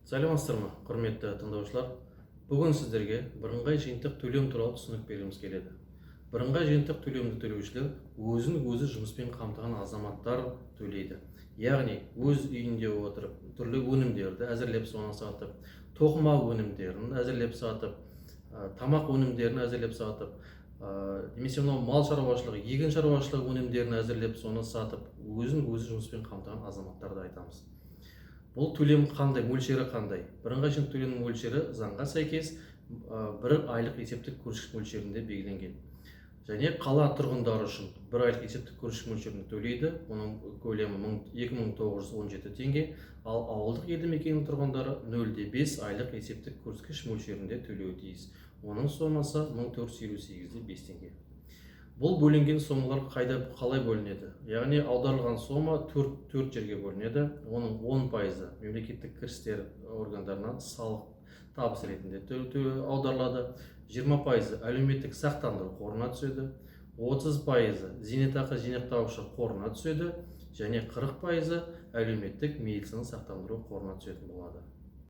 Сәлеметсіздер ме, құрметті тыңдаушылар. Бүгін сіздерге бірыңғай жиынтық төлем туралы түсінік бергіміз келеді. Бірыңғай жиынтық төлемді төлеушілер өзін-өзі жұмыспен қамтыған азаматтар төлейді. Яғни өз үйінде отырып түрлі өнімдерді әзірлеп соны сатып, тоқыма өнімдерін әзірлеп сатып, тамақ өнімдерін әзірлеп сатып, немесе мал шаруашылығы, егін шаруашылығы өнімдерін әзірлеп соны сатып, өзін-өзі жұмыспен қамтыған азаматтарды айтамыз. Бұл төлем қандай, мөлшері қандай? Бірыңғай жиынтық төлемнің мөлшері заңға сәйкес бір айлық есептік көрсеткіш мөлшерінде белгіленген. Және қала тұрғындары үшін бір айлық есептік көрсеткіш мөлшерінде төлейді. Оның көлемі 2917 теңге, ал ауылдық елді мекеннің тұрғындары 0,5 айлық есептік көрсеткіш мөлшерінде төлеуі тиіс. Оның сомасы 1458,5 теңге. Бұл бөлінген сомалар қалай бөлінеді? Яғни аударылған сома 4 жерге бөлінеді. Оның 10% мемлекеттік кірістер органдарынан салық табыс ретінде аударылады. 20% әлеуметтік сақтандыру қорына түседі. 30% зейнетақы жинақтаушы қорына түседі. Және 40% әлеуметтік медициналық сақтандыру қорына түсетін болады.